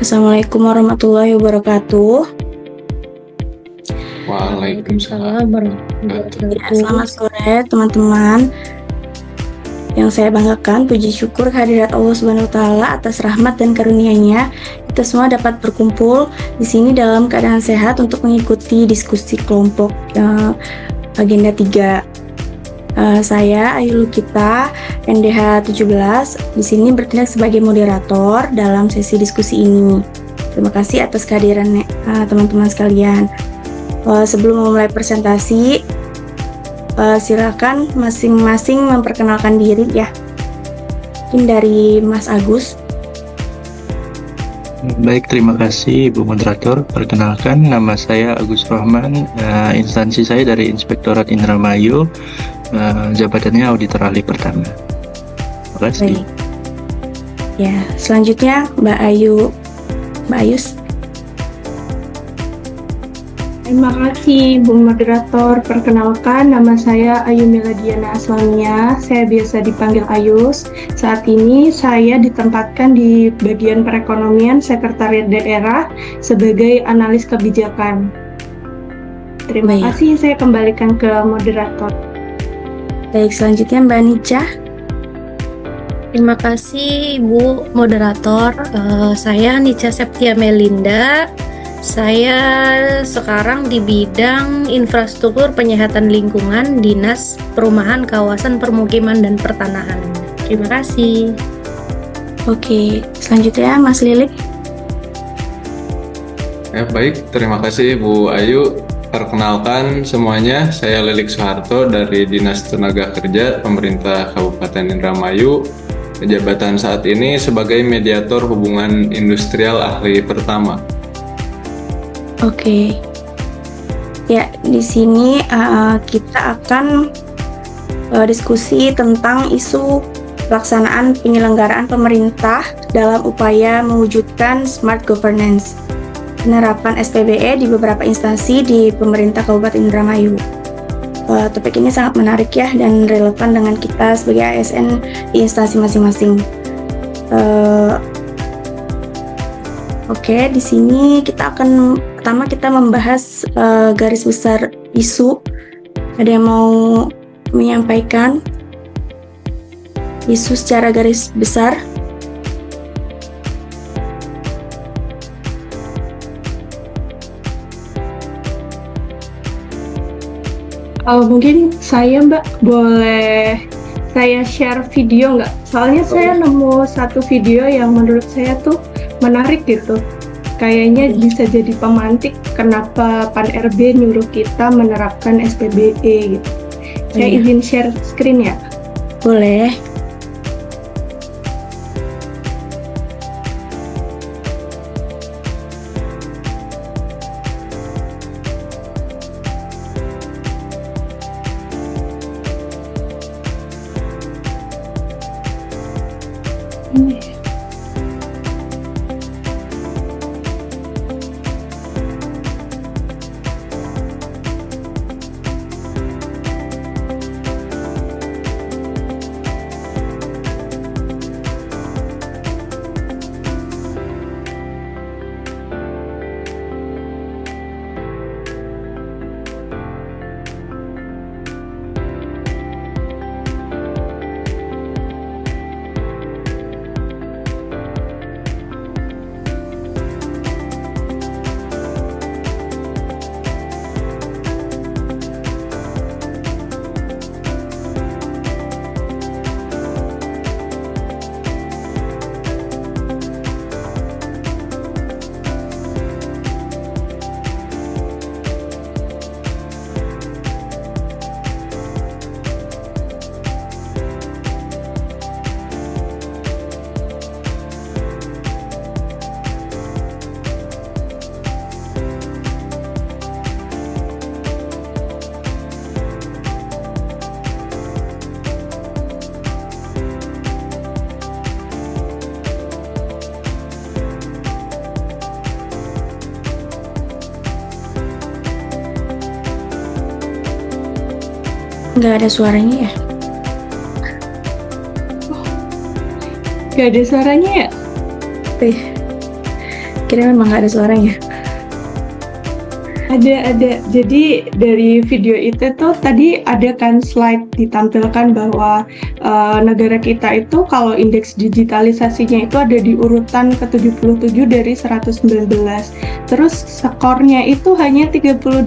Assalamualaikum warahmatullahi wabarakatuh. Waalaikumsalam warahmatullahi Ya, wabarakatuh. selamat sore teman-teman. Yang saya banggakan, puji syukur kehadirat Allah Subhanahu wa Ta'ala atas rahmat dan karunia-Nya. Kita semua dapat berkumpul di sini dalam keadaan sehat untuk mengikuti diskusi kelompok agenda 3. Saya Ayu Lukita, NDH 17, di sini bertindak sebagai moderator dalam sesi diskusi ini. Terima kasih atas kehadiran teman-teman sekalian. Sebelum memulai presentasi, silakan masing-masing memperkenalkan diri ya. Mungkin dari Mas Agus. Baik, terima kasih Ibu Moderator. Perkenalkan, nama saya Agus Rahman. Instansi saya dari Inspektorat Indramayu, jabatannya Auditor Ahli Pertama. Terima kasih. Baik. Ya, selanjutnya Mbak Ayus. Terima kasih Bu Moderator. Perkenalkan, nama saya Ayu Miladiana Aslamia. Saya biasa dipanggil Ayus. Saat ini saya ditempatkan di bagian perekonomian Sekretariat Daerah sebagai analis kebijakan. Terima Baik. kasih, saya kembalikan ke moderator. Baik, selanjutnya Mbak Nica. Terima kasih Ibu Moderator. Saya Nica Septia Melinda. Saya sekarang di bidang infrastruktur penyehatan lingkungan Dinas Perumahan Kawasan Permukiman dan Pertanahan. Terima kasih. Oke, selanjutnya Mas Lilik. Ya, baik, terima kasih Bu Ayu. Perkenalkan semuanya, saya Lilik Soeharto dari Dinas Tenaga Kerja Pemerintah Kabupaten Indramayu. Jabatan saat ini sebagai mediator hubungan industrial ahli pertama. Oke. Ya, di sini kita akan diskusi tentang isu pelaksanaan penyelenggaraan pemerintah dalam upaya mewujudkan smart governance, penerapan SPBE di beberapa instansi di pemerintah Kabupaten Indramayu. Topik ini sangat menarik ya dan relevan dengan kita sebagai ASN di instansi masing-masing. Oke, di sini kita akan pertama kita membahas garis besar isu. Ada yang mau menyampaikan isu secara garis besar? Mungkin saya Mbak, boleh saya share video nggak? Soalnya saya nemu satu video yang menurut saya tuh menarik gitu. Kayaknya bisa jadi pemantik kenapa Pan RB nyuruh kita menerapkan SPBE gitu. Saya Iya. izin share screen ya. Boleh. Nggak ada suaranya ya? Gak ada suaranya ya? Kira memang nggak ada suaranya. Ada. Jadi dari video itu tuh tadi ada kan slide ditampilkan bahwa negara kita itu kalau indeks digitalisasinya itu ada di urutan ke-77 dari 119. Terus skornya itu hanya 38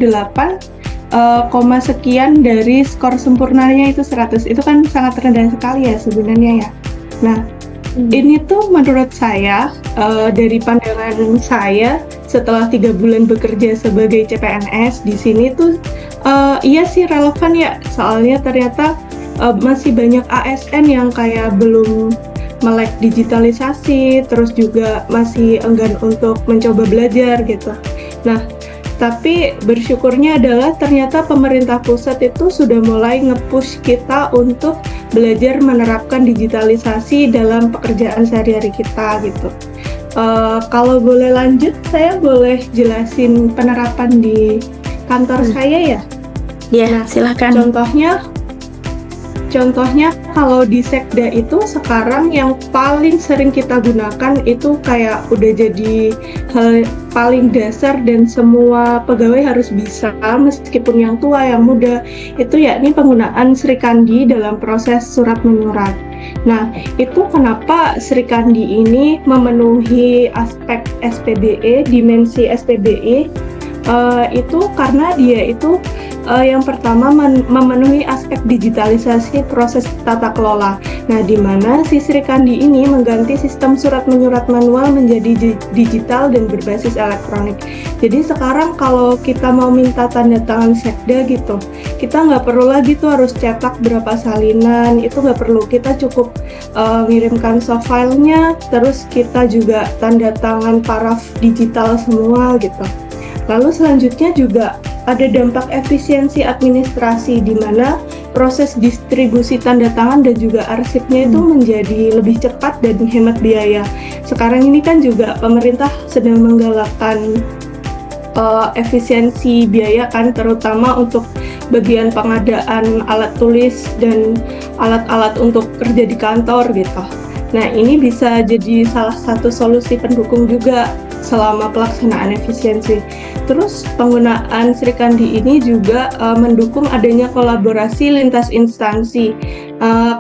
koma sekian dari skor sempurnanya itu 100. Itu kan sangat rendah sekali ya sebenarnya ya. Nah, ini tuh menurut saya dari pandangan saya setelah 3 bulan bekerja sebagai CPNS di sini tuh iya sih relevan ya, soalnya ternyata masih banyak ASN yang kayak belum melek digitalisasi, terus juga masih enggan untuk mencoba belajar gitu. Nah, tapi bersyukurnya adalah ternyata pemerintah pusat itu sudah mulai nge-push kita untuk belajar menerapkan digitalisasi dalam pekerjaan sehari-hari kita gitu. Kalau boleh lanjut, saya boleh jelasin penerapan di kantor saya ya. Ya, silahkan. Contohnya kalau di Sekda itu sekarang yang paling sering kita gunakan itu kayak udah jadi hal paling dasar dan semua pegawai harus bisa, meskipun yang tua, yang muda, itu yakni penggunaan Srikandi dalam proses surat menyurat. Nah, itu kenapa Srikandi ini memenuhi aspek SPBE, dimensi SPBE, itu karena dia itu yang pertama memenuhi aspek digitalisasi proses tata kelola. Nah, di mana si Srikandi ini mengganti sistem surat menyurat manual menjadi digital dan berbasis elektronik. Jadi sekarang kalau kita mau minta tanda tangan Sekda gitu, kita nggak perlu lagi tuh harus cetak berapa salinan, itu nggak perlu. Kita cukup ngirimkan soft filenya, terus kita juga tanda tangan paraf digital semua gitu. Lalu selanjutnya juga ada dampak efisiensi administrasi di mana proses distribusi tanda tangan dan juga arsipnya itu menjadi lebih cepat dan hemat biaya. Sekarang ini kan juga pemerintah sedang menggalakkan efisiensi biaya kan, terutama untuk bagian pengadaan alat tulis dan alat-alat untuk kerja di kantor gitu. Nah, ini bisa jadi salah satu solusi pendukung juga selama pelaksanaan efisiensi. Terus penggunaan Srikandi ini juga mendukung adanya kolaborasi lintas instansi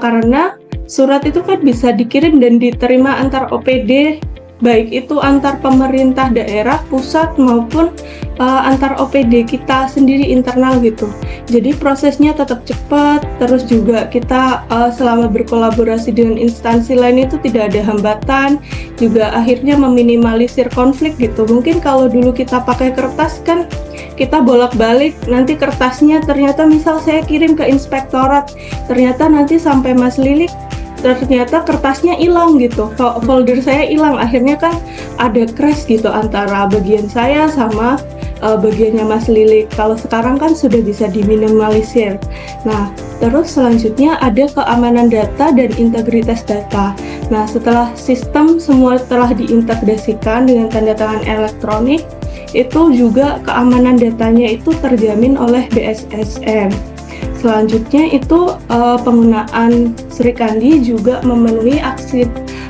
karena surat itu kan bisa dikirim dan diterima antar OPD, baik itu antar pemerintah daerah, pusat maupun antar OPD kita sendiri internal gitu. Jadi prosesnya tetap cepat, terus juga kita selama berkolaborasi dengan instansi lain itu tidak ada hambatan, juga akhirnya meminimalisir konflik gitu. Mungkin kalau dulu kita pakai kertas kan kita bolak-balik, nanti kertasnya ternyata misal saya kirim ke inspektorat, ternyata nanti sampai Mas Lilik ternyata kertasnya hilang gitu, folder saya hilang, akhirnya kan ada crash gitu antara bagian saya sama bagiannya Mas Lilik. Kalau sekarang kan sudah bisa diminimalisir. Nah, terus selanjutnya ada keamanan data dan integritas data. Nah, setelah sistem semua telah diintegrasikan dengan tanda tangan elektronik, itu juga keamanan datanya itu terjamin oleh BSSN. Selanjutnya itu penggunaan Srikandi juga memenuhi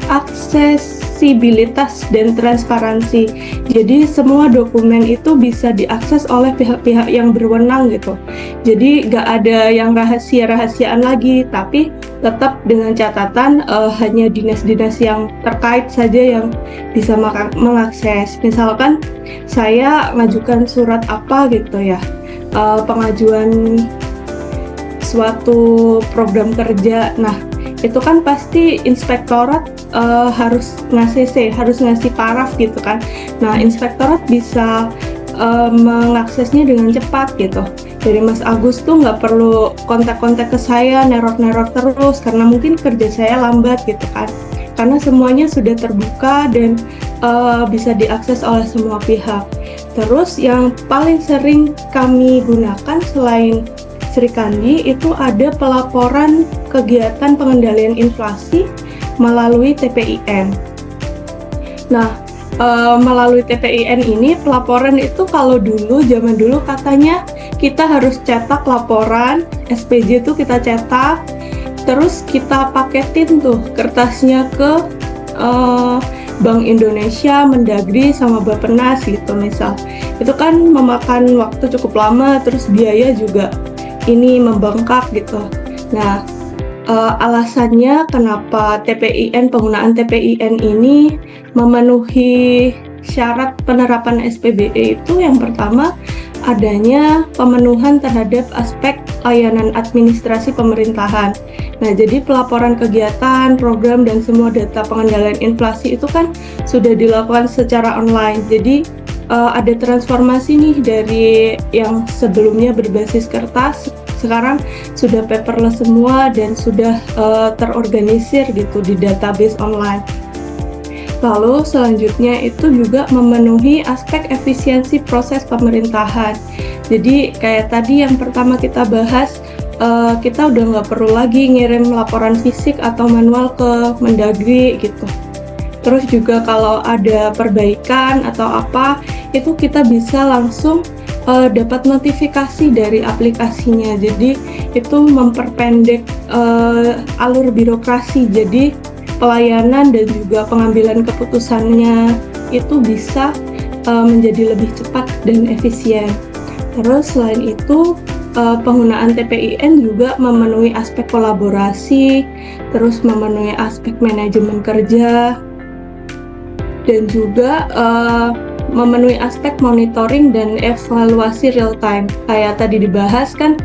aksesibilitas dan transparansi. Jadi semua dokumen itu bisa diakses oleh pihak-pihak yang berwenang gitu. Jadi nggak ada yang rahasia-rahasiaan lagi, tapi tetap dengan catatan hanya dinas-dinas yang terkait saja yang bisa mengakses. Misalkan saya ngajukan surat apa gitu ya, pengajuan suatu program kerja. Nah, itu kan pasti inspektorat harus ngasih paraf gitu kan. Nah, inspektorat bisa mengaksesnya dengan cepat gitu. Jadi Mas Agus tuh nggak perlu kontak-kontak ke saya, neror-neror terus karena mungkin kerja saya lambat gitu kan. Karena semuanya sudah terbuka dan bisa diakses oleh semua pihak. Terus yang paling sering kami gunakan selain Srikandi itu ada pelaporan kegiatan pengendalian inflasi melalui TPIN. Nah, melalui TPIN ini pelaporan itu kalau zaman dulu katanya kita harus cetak laporan, SPJ itu kita cetak, terus kita paketin tuh kertasnya ke Bank Indonesia, Mendagri, sama Bappenas gitu misal. Itu kan memakan waktu cukup lama, terus biaya juga ini membengkak gitu. Nah, alasannya kenapa penggunaan TPIN ini memenuhi syarat penerapan SPBE itu yang pertama adanya pemenuhan terhadap aspek layanan administrasi pemerintahan. Nah, jadi pelaporan kegiatan, program, dan semua data pengendalian inflasi itu kan sudah dilakukan secara online. Jadi ada transformasi nih dari yang sebelumnya berbasis kertas, sekarang sudah paperless semua dan sudah terorganisir gitu di database online. Lalu selanjutnya itu juga memenuhi aspek efisiensi proses pemerintahan. Jadi kayak tadi yang pertama kita bahas, kita udah nggak perlu lagi ngirim laporan fisik atau manual ke Mendagri gitu. Terus juga kalau ada perbaikan atau apa, itu kita bisa langsung dapat notifikasi dari aplikasinya. Jadi itu memperpendek alur birokrasi. Jadi pelayanan dan juga pengambilan keputusannya itu bisa menjadi lebih cepat dan efisien. Terus selain itu penggunaan TPIN juga memenuhi aspek kolaborasi, terus memenuhi aspek manajemen kerja, dan juga memenuhi aspek monitoring dan evaluasi real time. Kayak tadi dibahas kan,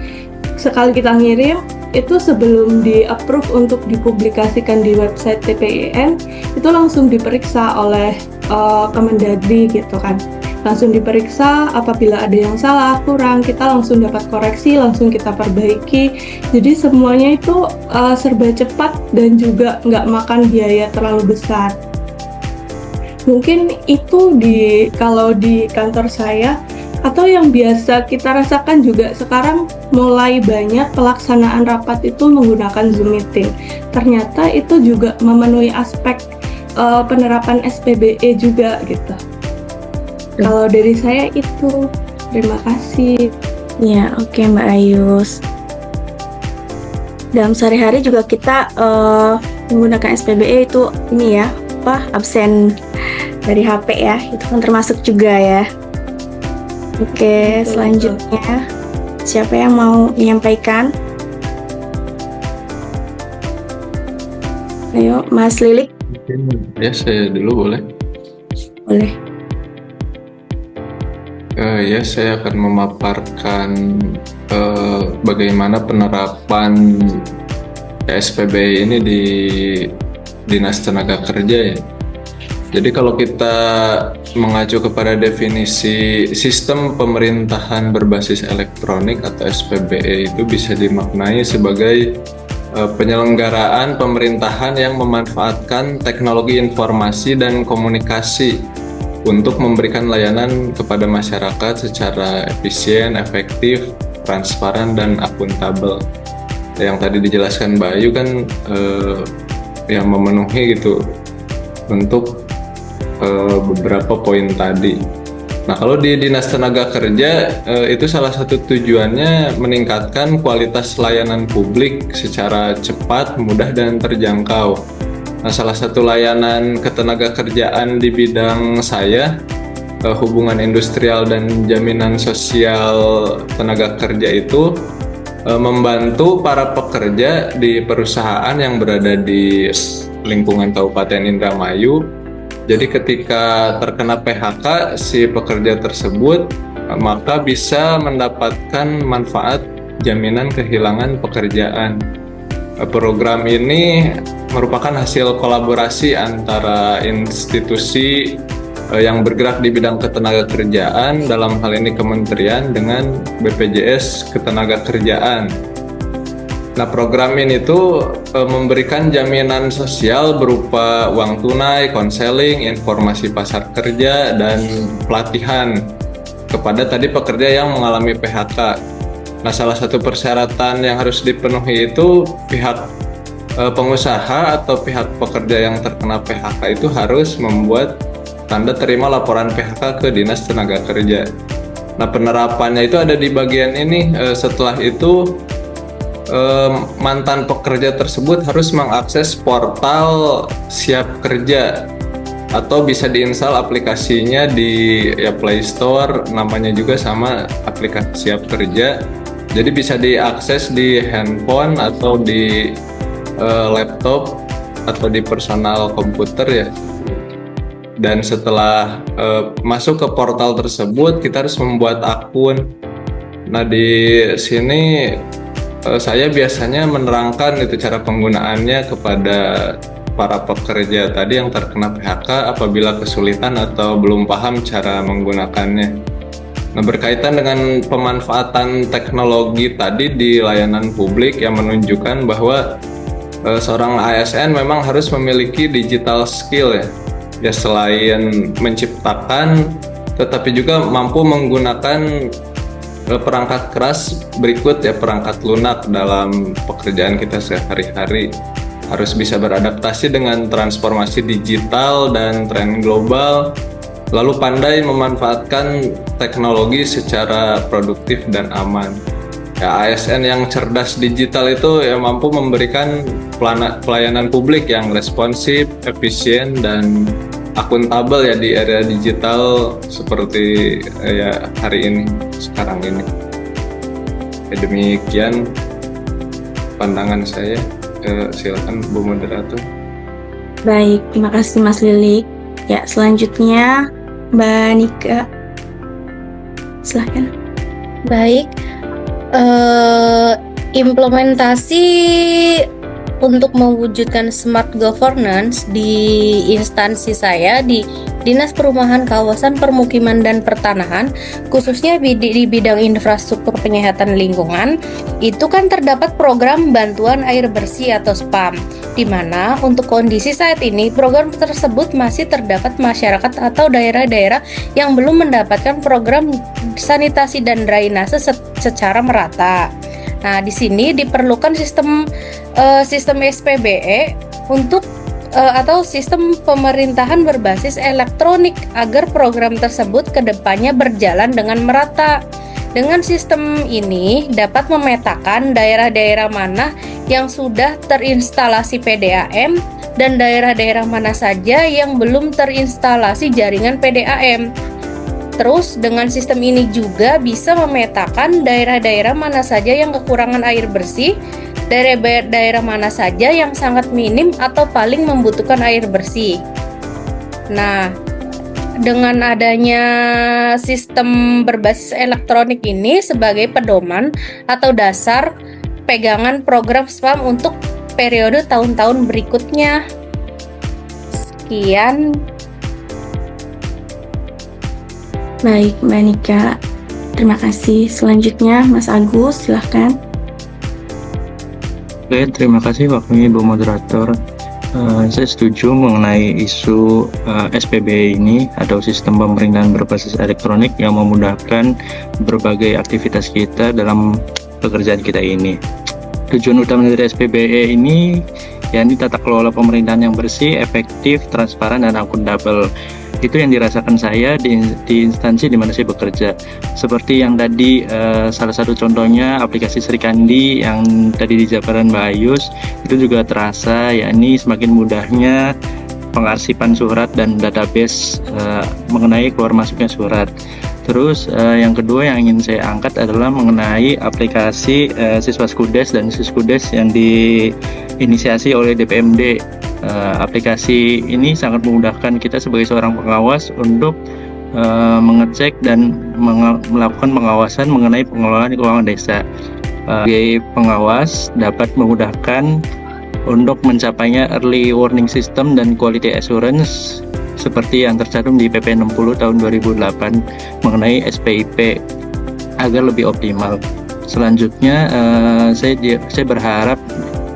sekali kita ngirim itu sebelum di-approve untuk dipublikasikan di website TPIN itu langsung diperiksa oleh Kemendagri gitu kan. Langsung diperiksa, apabila ada yang salah, kurang, kita langsung dapat koreksi, langsung kita perbaiki. Jadi semuanya itu serba cepat dan juga nggak makan biaya terlalu besar. Mungkin itu kalau di kantor saya, atau yang biasa kita rasakan juga sekarang mulai banyak pelaksanaan rapat itu menggunakan Zoom Meeting. Ternyata itu juga memenuhi aspek penerapan SPBE juga gitu. Kalau dari saya itu, terima kasih. Ya, oke Mbak Ayus. Dalam sehari-hari juga kita menggunakan SPBE itu ini ya, absen dari HP ya, itu kan termasuk juga ya. Oke, Betul, selanjutnya siapa yang mau menyampaikan? Ayo, Mas Lilik. Ya, saya dulu boleh. Boleh. Ya, saya akan memaparkan bagaimana penerapan SPBE ini di Dinas Tenaga Kerja ya. Jadi kalau kita mengacu kepada definisi sistem pemerintahan berbasis elektronik atau SPBE itu bisa dimaknai sebagai penyelenggaraan pemerintahan yang memanfaatkan teknologi informasi dan komunikasi untuk memberikan layanan kepada masyarakat secara efisien, efektif, transparan, dan akuntabel. Yang tadi dijelaskan Mbak Ayu kan yang memenuhi gitu untuk beberapa poin tadi. Nah, kalau di Dinas Tenaga Kerja itu salah satu tujuannya meningkatkan kualitas layanan publik secara cepat, mudah, dan terjangkau. Nah, salah satu layanan ketenaga-kerjaan di bidang saya, hubungan industrial dan jaminan sosial tenaga kerja itu membantu para pekerja di perusahaan yang berada di lingkungan Kabupaten Indramayu. Jadi ketika terkena PHK si pekerja tersebut maka bisa mendapatkan manfaat jaminan kehilangan pekerjaan. Program ini merupakan hasil kolaborasi antara institusi yang bergerak di bidang ketenagakerjaan, dalam hal ini kementerian, dengan BPJS Ketenagakerjaan. Nah, program ini tuh memberikan jaminan sosial berupa uang tunai, konseling, informasi pasar kerja, dan pelatihan kepada tadi pekerja yang mengalami PHK. Nah, salah satu persyaratan yang harus dipenuhi itu pihak pengusaha atau pihak pekerja yang terkena PHK itu harus membuat tanda terima laporan PHK ke Dinas Tenaga Kerja. Nah, penerapannya itu ada di bagian ini. Setelah itu mantan pekerja tersebut harus mengakses portal Siap Kerja. atau bisa diinstal aplikasinya di Play Store, namanya juga sama, aplikasi Siap Kerja. Jadi bisa diakses di handphone atau di laptop atau di personal komputer ya. Dan setelah masuk ke portal tersebut, kita harus membuat akun. Nah, di sini saya biasanya menerangkan itu cara penggunaannya kepada para pekerja tadi yang terkena PHK apabila kesulitan atau belum paham cara menggunakannya. Nah, berkaitan dengan pemanfaatan teknologi tadi di layanan publik yang menunjukkan bahwa seorang ASN memang harus memiliki digital skill ya selain menciptakan, tetapi juga mampu menggunakan perangkat keras berikut ya, perangkat lunak dalam pekerjaan kita sehari-hari. Harus bisa beradaptasi dengan transformasi digital dan tren global, lalu pandai memanfaatkan teknologi secara produktif dan aman. Ya, ASN yang cerdas digital itu ya mampu memberikan pelayanan publik yang responsif, efisien, dan akuntabel ya di era digital seperti ya hari ini, sekarang ini. Ya, demikian pandangan saya. Silakan Bu Moderator. Baik, terima kasih Mas Lilik. Ya, selanjutnya Mbak Nika. Silahkan. Baik, implementasi untuk mewujudkan smart governance di instansi saya di Dinas Perumahan Kawasan Permukiman dan Pertanahan, khususnya di bidang infrastruktur penyehatan lingkungan, itu kan terdapat program bantuan air bersih atau SPAM, di mana untuk kondisi saat ini program tersebut masih terdapat masyarakat atau daerah-daerah yang belum mendapatkan program sanitasi dan drainase secara merata. Nah, di sini diperlukan sistem SPBE untuk atau sistem pemerintahan berbasis elektronik agar program tersebut kedepannya berjalan dengan merata. Dengan sistem ini dapat memetakan daerah-daerah mana yang sudah terinstalasi PDAM dan daerah-daerah mana saja yang belum terinstalasi jaringan PDAM. Terus dengan sistem ini juga bisa memetakan daerah-daerah mana saja yang kekurangan air bersih, daerah mana saja yang sangat minim atau paling membutuhkan air bersih. Nah, dengan adanya sistem berbasis elektronik ini sebagai pedoman atau dasar pegangan program SPAM untuk periode tahun-tahun berikutnya. Sekian. Baik, Mbak Nika. Terima kasih. Selanjutnya Mas Agus, silahkan. Oke, terima kasih waktunya Ibu Moderator. Saya setuju mengenai isu SPBE ini atau sistem pemerintahan berbasis elektronik yang memudahkan berbagai aktivitas kita dalam pekerjaan kita ini. Tujuan utama dari SPBE ini yakni tata kelola pemerintahan yang bersih, efektif, transparan, dan akuntabel. Itu yang dirasakan saya di instansi di mana saya bekerja. Seperti yang tadi salah satu contohnya aplikasi Sri Kandi yang tadi dijabarkan Mbak Ayus, itu juga terasa, yakni semakin mudahnya pengarsipan surat dan database mengenai keluar masuknya surat. Terus yang kedua yang ingin saya angkat adalah mengenai aplikasi Siswa Skudes dan Siskudes yang diinisiasi oleh DPMD. Aplikasi ini sangat memudahkan kita sebagai seorang pengawas untuk mengecek dan melakukan pengawasan mengenai pengelolaan keuangan desa. Sebagai pengawas dapat memudahkan untuk mencapainya early warning system dan quality assurance seperti yang tercantum di PP 60 tahun 2008 mengenai SPIP agar lebih optimal. Selanjutnya saya berharap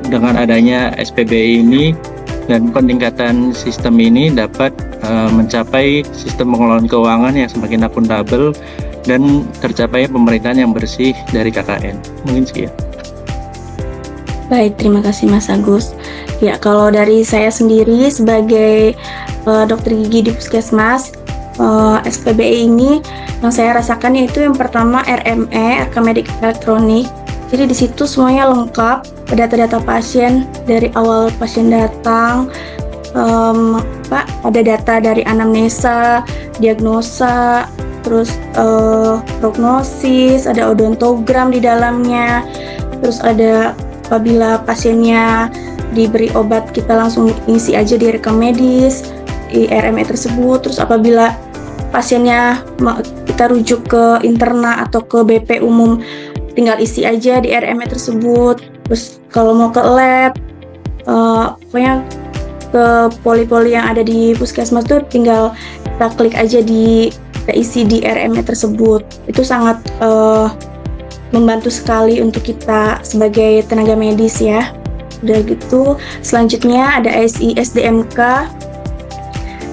dengan adanya SPBE ini dan peningkatan sistem ini dapat mencapai sistem pengelolaan keuangan yang semakin akuntabel dan tercapai pemerintahan yang bersih dari KKN. Mungkin sekian. Baik, terima kasih Mas Agus. Ya, kalau dari saya sendiri sebagai dokter gigi di Puskesmas, SPBE ini yang saya rasakan yaitu yang pertama RME, rekam medik elektronik. Jadi di situ semuanya lengkap, data-data pasien dari awal pasien datang, ada data dari anamnesa, diagnosa, terus prognosis, ada odontogram di dalamnya, terus ada apabila pasiennya diberi obat kita langsung isi aja di rekam medis di RME tersebut. Terus apabila pasiennya kita rujuk ke interna atau ke BP umum tinggal isi aja di RME tersebut. Terus kalau mau ke lab pokoknya ke poli-poli yang ada di puskesmas tuh tinggal kita klik aja kita isi di RME tersebut. Itu sangat membantu sekali untuk kita sebagai tenaga medis ya. Udah gitu, selanjutnya ada ASI SDMK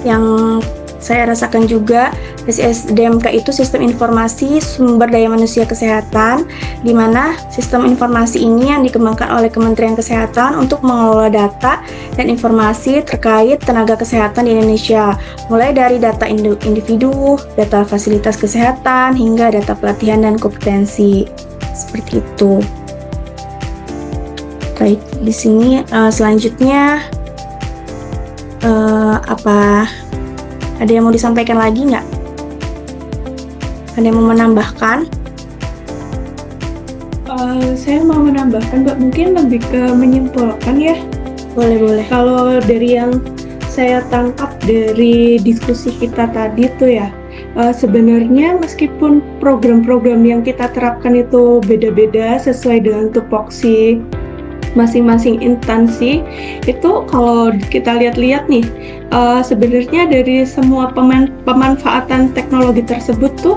yang saya rasakan juga. SDMK itu Sistem Informasi Sumber Daya Manusia Kesehatan, di mana sistem informasi ini yang dikembangkan oleh Kementerian Kesehatan untuk mengelola data dan informasi terkait tenaga kesehatan di Indonesia, mulai dari data individu, data fasilitas kesehatan, hingga data pelatihan dan kompetensi. Seperti itu. Baik, di sini selanjutnya ada yang mau disampaikan lagi nggak? Ada yang mau menambahkan? Saya mau menambahkan, Mbak, mungkin lebih ke menyimpulkan ya. Boleh. Kalau dari yang saya tangkap dari diskusi kita tadi tuh ya, sebenarnya meskipun program-program yang kita terapkan itu beda-beda sesuai dengan tupoksi masing-masing instansi, itu kalau kita lihat-lihat nih, sebenarnya dari semua pemanfaatan teknologi tersebut tuh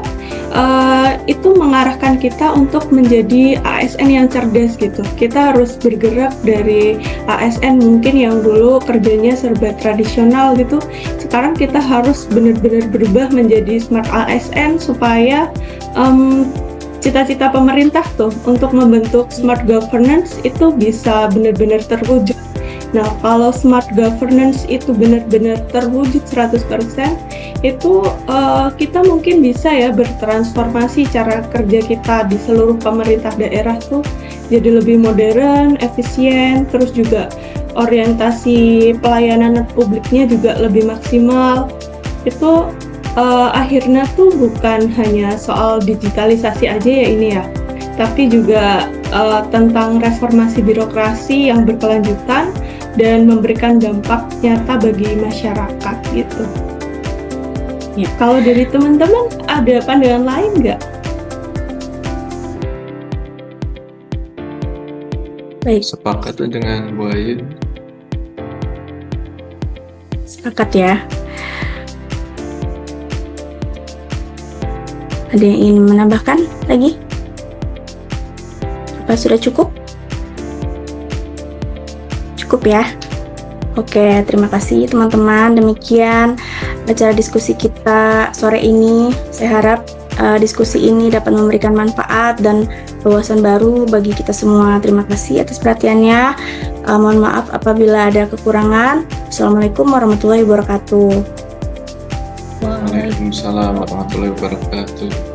itu mengarahkan kita untuk menjadi ASN yang cerdas gitu. Kita harus bergerak dari ASN mungkin yang dulu kerjanya serba tradisional gitu. Sekarang kita harus benar-benar berubah menjadi smart ASN supaya cita-cita pemerintah tuh untuk membentuk smart governance itu bisa benar-benar terwujud. Nah, kalau smart governance itu benar-benar terwujud 100%, itu kita mungkin bisa ya bertransformasi cara kerja kita di seluruh pemerintah daerah tuh jadi lebih modern, efisien, terus juga orientasi pelayanan publiknya juga lebih maksimal. Itu akhirnya tuh bukan hanya soal digitalisasi aja ya ini ya, tapi juga tentang reformasi birokrasi yang berkelanjutan dan memberikan dampak nyata bagi masyarakat gitu. Ya. Kalau dari teman-teman ada pandangan lain nggak? Baik, Sepakat dengan Bu Ayu. sepakat ya. Ada yang ingin menambahkan lagi? Apa sudah cukup? Cukup ya? Oke, terima kasih teman-teman. Demikian acara diskusi kita sore ini. Saya harap diskusi ini dapat memberikan manfaat dan wawasan baru bagi kita semua. Terima kasih atas perhatiannya. Mohon maaf apabila ada kekurangan. Assalamualaikum warahmatullahi wabarakatuh. Waalaikumsalam warahmatullahi wabarakatuh.